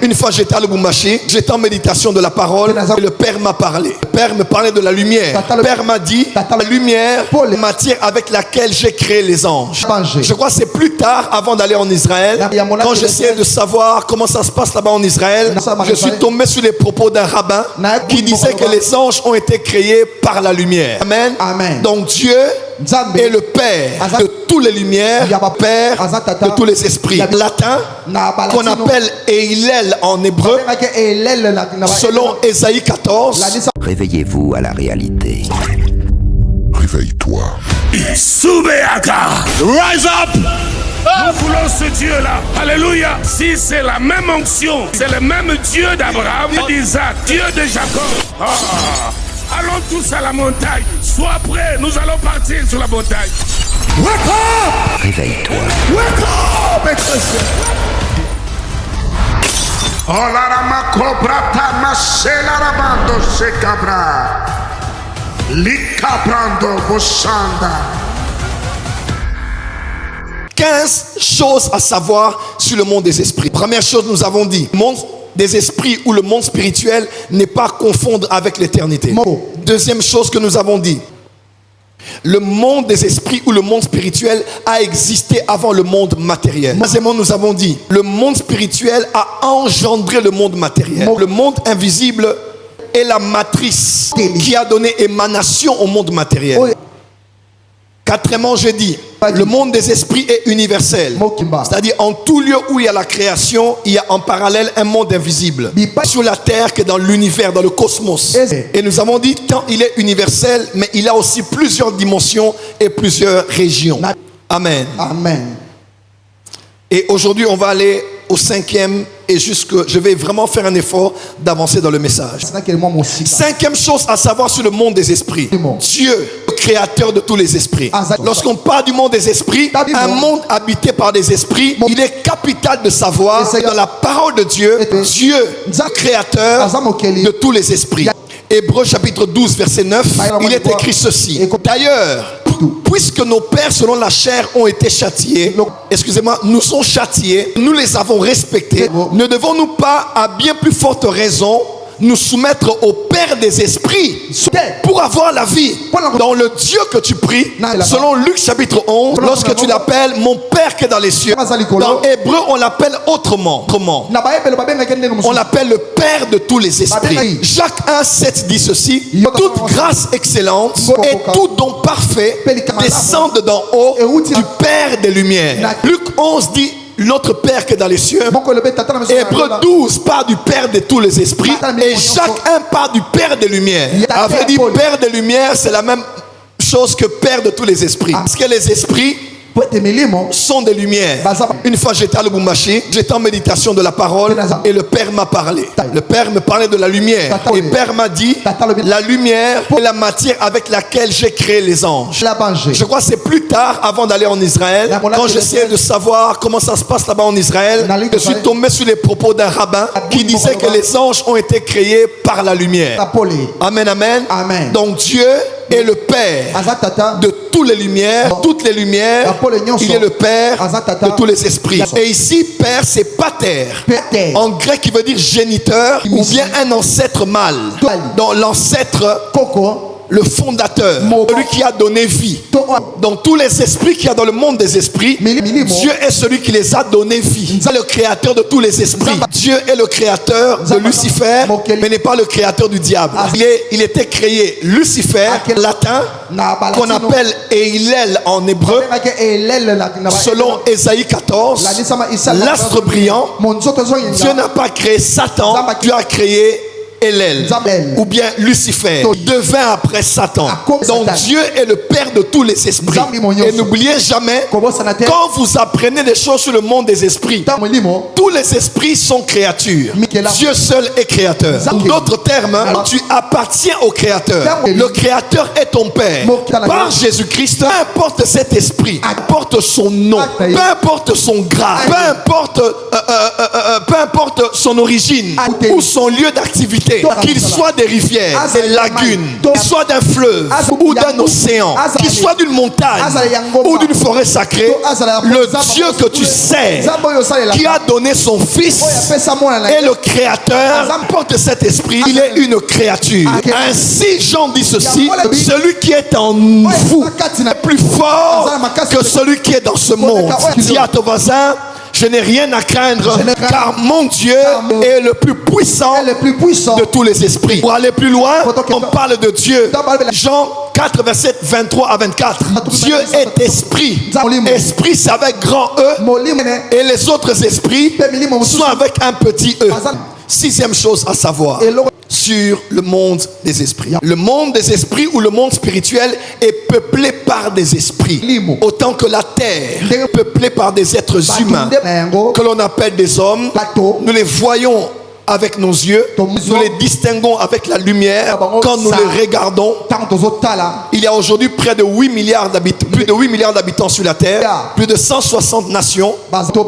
Une fois j'étais à Lubumbashi, j'étais en méditation de la parole et le Père m'a parlé. Le Père me parlait de la lumière. Le Père m'a dit, la lumière, la matière avec laquelle j'ai créé les anges. Je crois que c'est plus tard, avant d'aller en Israël, quand j'essayais de savoir comment ça se passe là-bas en Israël, je suis tombé sur les propos d'un rabbin qui disait que les anges ont été créés par la lumière. Amen. Amen. Donc Dieu est le Père de toutes les lumières, Père de tous les esprits. Latin, qu'on appelle Eilel en hébreu, selon Ésaïe 14. Réveillez-vous à la réalité. Réveille-toi. Soubeaka, rise up. Nous voulons ce Dieu-là. Alléluia. Si c'est la même onction, c'est le même Dieu d'Abraham, d'Isaac, Dieu de Jacob. Allons tous à la montagne. Sois prêts, nous allons partir sur la montagne. Wake up! Réveille-toi. Wake up! Oh la rama cobra ta masela rabando se cabra. Licabrando bossanda. 15 choses à savoir sur le monde des esprits. Première chose, nous avons dit, le monde des esprits ou le monde spirituel n'est pas à confondre avec l'éternité. Deuxième chose que nous avons dit, le monde des esprits ou le monde spirituel a existé avant le monde matériel. Troisièmement, nous avons dit, le monde spirituel a engendré le monde matériel. Le monde invisible est la matrice qui a donné émanation au monde matériel. Quatrièmement, j'ai dit, le monde des esprits est universel. C'est-à-dire, en tout lieu où il y a la création, il y a en parallèle un monde invisible. Sur la terre que dans l'univers, dans le cosmos. Et nous avons dit, tant il est universel, mais il a aussi plusieurs dimensions et plusieurs régions. Amen. Amen. Et aujourd'hui, on va aller au cinquième et je vais vraiment faire un effort d'avancer dans le message. Cinquième chose à savoir sur le monde des esprits. Dieu, le créateur de tous les esprits. Lorsqu'on parle du monde des esprits, un monde habité par des esprits, il est capital de savoir dans la parole de Dieu, Dieu, créateur de tous les esprits. Hébreux chapitre 12 verset 9, il est écrit ceci. D'ailleurs, puisque nos pères selon la chair ont été châtiés, nous sont châtiés, nous les avons respectés, ne devons-nous pas à bien plus forte raison nous soumettre au Père des esprits pour avoir la vie? Dans le Dieu que tu pries, selon Luc chapitre 11, lorsque tu l'appelles mon Père qui est dans les cieux, dans Hébreu on l'appelle autrement. On l'appelle le Père de tous les esprits. Jacques 1,7 dit ceci: toute grâce excellente et tout don parfait descendent d'en haut du Père des lumières. Luc 11 dit notre Père qui est dans les cieux. Hébreux 12 part du Père de tous les esprits. Et Jacques 1 part du Père des lumières. Avait dit Père des lumières, c'est la même chose que Père de tous les esprits. Parce que les esprits sont des lumières. Une fois j'étais à Lubumbashi, j'étais en méditation de la parole et le Père m'a parlé. Le Père me parlait de la lumière. Et le Père m'a dit, la lumière est la matière avec laquelle j'ai créé les anges. Je crois que c'est plus tard, avant d'aller en Israël, quand j'essayais de savoir comment ça se passe là-bas en Israël, je suis tombé sur les propos d'un rabbin qui disait que les anges ont été créés par la lumière. Amen, amen. Donc Dieu est le Père de toutes les lumières, il est le Père de tous les esprits. Et ici, Père, c'est pater. En grec, qui veut dire géniteur ou bien un ancêtre mâle. Donc l'ancêtre, le fondateur, celui qui a donné vie. Donc tous les esprits qu'il y a dans le monde des esprits, Dieu est celui qui les a donné vie. C'est le créateur de tous les esprits. Dieu est le créateur de Lucifer, mais n'est pas le créateur du diable. Il était créé Lucifer, latin, qu'on appelle Eilel en hébreu, selon Ésaïe 14, l'astre brillant. Dieu n'a pas créé Satan, Dieu a créé Hélène, ou bien Lucifer, devint après Satan. Donc Dieu est le Père de tous les esprits. Et n'oubliez jamais, quand vous apprenez des choses sur le monde des esprits, tous les esprits sont créatures. Dieu seul est créateur. En d'autres termes, tu appartiens au créateur. Le créateur est ton Père. Par Jésus-Christ, peu importe cet esprit, peu importe son nom, peu importe son grade, peu importe son origine ou son lieu d'activité, activités, qu'il soit des rivières, des lagunes, qu'il soit d'un fleuve ou d'un océan, qu'il soit d'une montagne ou d'une forêt sacrée, le Dieu que tu sais, qui a donné son Fils, est le Créateur, porte cet esprit, il est une créature. Ainsi, Jean dit ceci, celui qui est en vous est plus fort que celui qui est dans ce monde. Dis à ton voisin, je n'ai rien à craindre, car mon Dieu est le plus puissant de tous les esprits. Pour aller plus loin, on parle de Dieu. Jean 4, verset 23 à 24. Dieu est esprit. Esprit, c'est avec grand E. Et les autres esprits sont avec un petit E. Sixième chose à savoir sur le monde des esprits. Le monde des esprits ou le monde spirituel est peuplé par des esprits. Autant que la terre est peuplée par des êtres humains que l'on appelle des hommes. Nous les voyons avec nos yeux, nous les distinguons avec la lumière quand nous les regardons. Il y a aujourd'hui près de 8 milliards d'habitants, plus de 8 milliards d'habitants sur la terre, plus de 160 nations,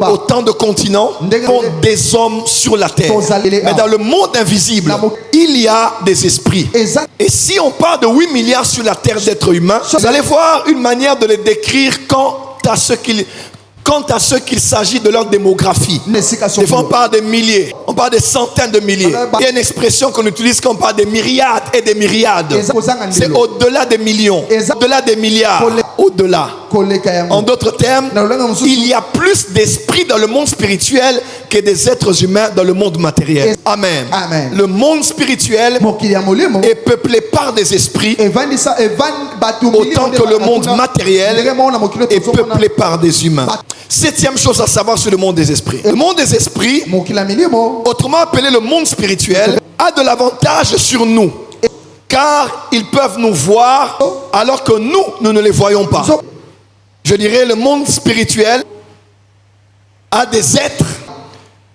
autant de continents qu'ont des hommes sur la terre. Mais dans le monde invisible, il y a des esprits. Et si on parle de 8 milliards sur la terre d'êtres humains, vous allez voir une manière de les décrire quant à ce qu'il s'agit de leur démographie. Des fois on parle des milliers, on parle des centaines de milliers. Il y a une expression qu'on utilise quand on parle des myriades et des myriades. C'est au-delà des millions, au-delà des milliards, au-delà. En d'autres termes, il y a plus d'esprits dans le monde spirituel que des êtres humains dans le monde matériel. Amen. Le monde spirituel est peuplé par des esprits, autant que le monde matériel est peuplé par des humains. Septième chose à savoir sur le monde des esprits. Le monde des esprits, autrement appelé le monde spirituel, a de l'avantage sur nous, car ils peuvent nous voir alors que nous ne les voyons pas. Je dirais le monde spirituel a des êtres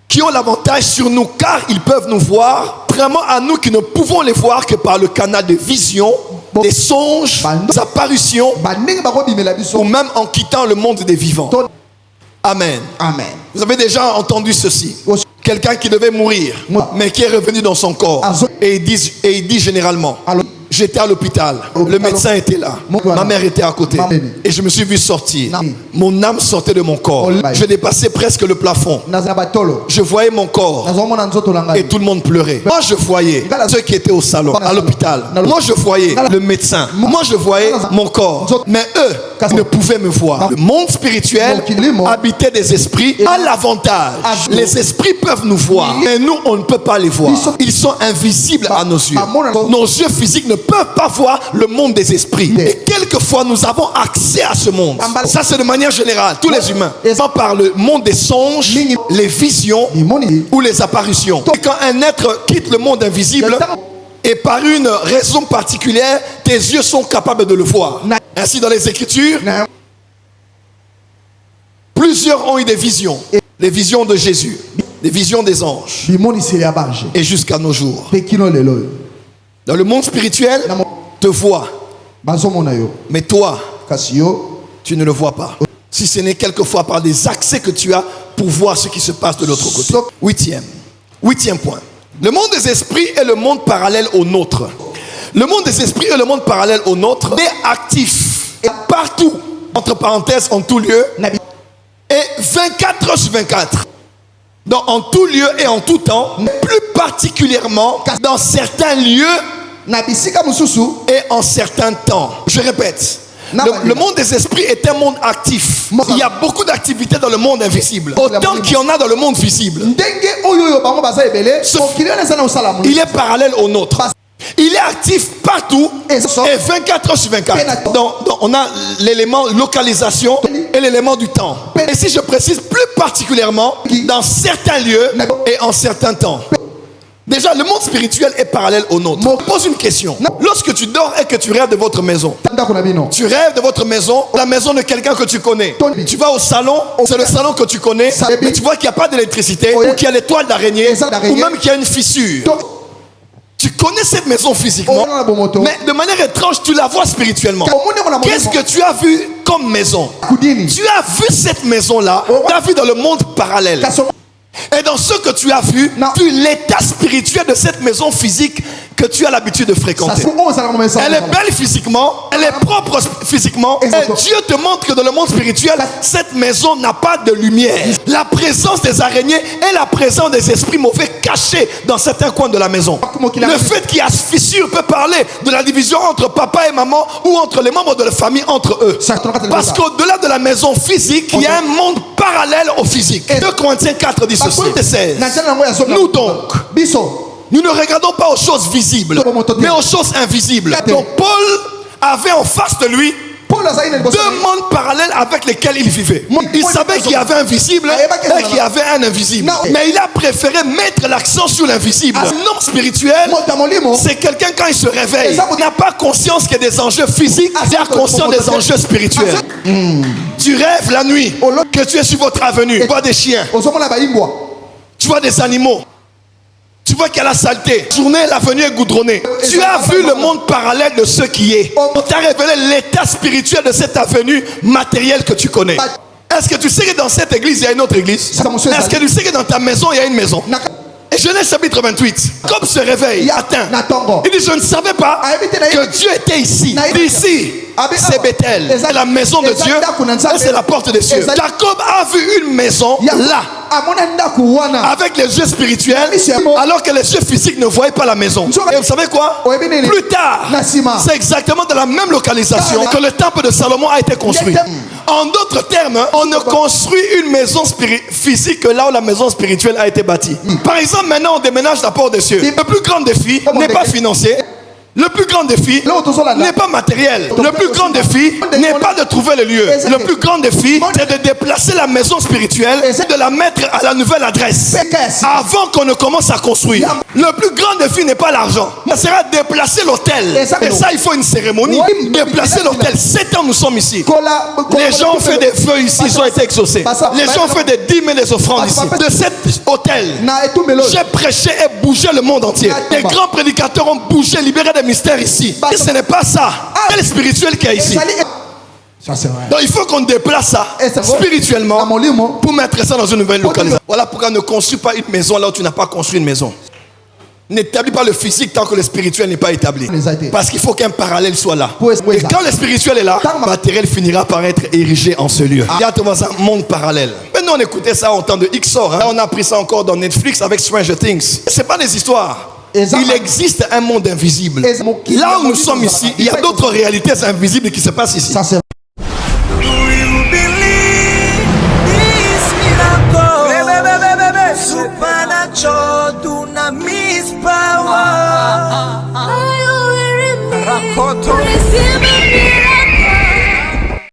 qui ont l'avantage sur nous, car ils peuvent nous voir, vraiment à nous qui ne pouvons les voir que par le canal de vision, des songes, des apparitions, ou même en quittant le monde des vivants. Amen. Vous avez déjà entendu ceci. Quelqu'un qui devait mourir, mais qui est revenu dans son corps. Et il dit généralement, j'étais à l'hôpital, le médecin était là, ma mère était à côté, et je me suis vu sortir. Mon âme sortait de mon corps. Je dépassais presque le plafond. Je voyais mon corps et tout le monde pleurait. Moi je voyais ceux qui étaient au salon, à l'hôpital. Moi je voyais le médecin. Moi je voyais mon corps. Mais eux ne pouvaient me voir. Le monde spirituel habitait des esprits à l'avantage. Les esprits peuvent nous voir, mais nous on ne peut pas les voir. Ils sont invisibles à nos yeux. Nos yeux physiques ne peuvent pas voir le monde des esprits. Et quelquefois nous avons accès à ce monde. Ça c'est de manière générale, tous les humains. On parle le monde des songes, les visions ou les apparitions. Et quand un être quitte le monde invisible, et par une raison particulière, tes yeux sont capables de le voir. Ainsi dans les Écritures, plusieurs ont eu des visions. Les visions de Jésus, des visions des anges. Et jusqu'à nos jours. Dans le monde spirituel, te voit. Mais toi, tu ne le vois pas. Si ce n'est quelquefois par des accès que tu as pour voir ce qui se passe de l'autre côté. Huitième point. Le monde des esprits est le monde parallèle au nôtre. Le monde des esprits est le monde parallèle au nôtre. Il est actif partout, entre parenthèses, en tout lieu, et 24 heures sur 24. Donc en tout lieu et en tout temps, plus particulièrement dans certains lieux et en certains temps. Je répète, le monde des esprits est un monde actif. Il y a beaucoup d'activités dans le monde invisible, autant qu'il y en a dans le monde visible. Il est parallèle au nôtre. Il est actif partout et 24 heures sur 24. Donc on a l'élément localisation et l'élément du temps. Et si je précise plus particulièrement, dans certains lieux et en certains temps. Déjà, le monde spirituel est parallèle au nôtre. Je pose une question. Lorsque tu dors et que tu rêves de votre maison, tu rêves de votre maison, la maison de quelqu'un que tu connais. Tu vas au salon, c'est le salon que tu connais, mais tu vois qu'il n'y a pas d'électricité, ou qu'il y a des toiles d'araignée, ou même qu'il y a une fissure. Tu connais cette maison physiquement, mais de manière étrange, tu la vois spirituellement. Qu'est-ce que tu as vu comme maison? Tu as vu cette maison-là, tu as vu dans le monde parallèle. Et dans ce que tu as vu, tu l'état spirituel de cette maison physique que tu as l'habitude de fréquenter. Elle est belle physiquement, elle est propre physiquement. Et Dieu te montre que dans le monde spirituel, cette maison n'a pas de lumière. La présence des araignées est la présence des esprits mauvais cachés dans certains coins de la maison. Le fait qu'il y a fissure peut parler de la division entre papa et maman ou entre les membres de la famille entre eux. Parce qu'au-delà de la maison physique, il y a un monde parallèle au physique. 2 Corinthiens 4 dit ceci. 16. Nous donc, nous ne regardons pas aux choses visibles, mais aux choses invisibles. Donc Paul avait en face de lui 2 mondes parallèles avec lesquels il vivait. Il savait qu'il y avait un visible et qu'il y avait un invisible. Mais il a préféré mettre l'accent sur l'invisible. Un homme spirituel, c'est quelqu'un quand il se réveille, n'a pas conscience qu'il y a des enjeux physiques, il a conscience des enjeux spirituels. Tu rêves la nuit que tu es sur votre avenue, tu vois des chiens, tu vois des animaux. Tu vois qu'il y a la saleté. Journée, l'avenue est goudronnée. Tu as vu le monde parallèle de ce qui est. On t'a révélé l'état spirituel de cette avenue matérielle que tu connais. Est-ce que tu sais que dans cette église, il y a une autre église? Est-ce que tu sais que dans ta maison, il y a une maison? Et Genèse chapitre 28, comme se réveille, atteint. Il dit, je ne savais pas que Dieu était ici. Ici, c'est Bethel. C'est la maison de Dieu. Et c'est la porte des cieux. Jacob a vu une maison là. Avec les yeux spirituels, alors que les yeux physiques ne voyaient pas la maison. Et vous savez quoi? Plus tard, c'est exactement dans la même localisation que le temple de Salomon a été construit. En d'autres termes, on ne construit une maison physique que là où la maison spirituelle a été bâtie. Par exemple, maintenant on déménage la porte des cieux. Le plus grand défi n'est pas financier. Le plus grand défi n'est pas matériel. Le plus grand défi n'est pas de trouver le lieu. Le plus grand défi, c'est de déplacer la maison spirituelle et de la mettre à la nouvelle adresse avant qu'on ne commence à construire. Le plus grand défi n'est pas l'argent. Ça sera déplacer l'hôtel. Et ça, il faut une cérémonie. Déplacer l'hôtel. 7 ans, nous sommes ici. Les gens ont fait des vœux ici, ils ont été exaucés. Les gens ont fait des dîmes et des offrandes ici. De cet hôtel, j'ai prêché et bougé le monde entier. Les grands prédicateurs ont bougé, libéré des mystère ici. Et ce n'est pas ça. C'est le spirituel qui est ici. Donc il faut qu'on déplace ça spirituellement pour mettre ça dans une nouvelle localisation. Voilà pourquoi ne construis pas une maison là où tu n'as pas construit une maison. N'établis pas le physique tant que le spirituel n'est pas établi. Parce qu'il faut qu'un parallèle soit là. Et quand le spirituel est là, le matériel finira par être érigé en ce lieu. Il y a un monde parallèle. Mais nous on écoutait ça au temps de XOR. Hein. On a pris ça encore dans Netflix avec Stranger Things. C'est pas des histoires. Il existe un monde invisible. Là où nous sommes ici, il y a d'autres réalités invisibles qui se passent ici.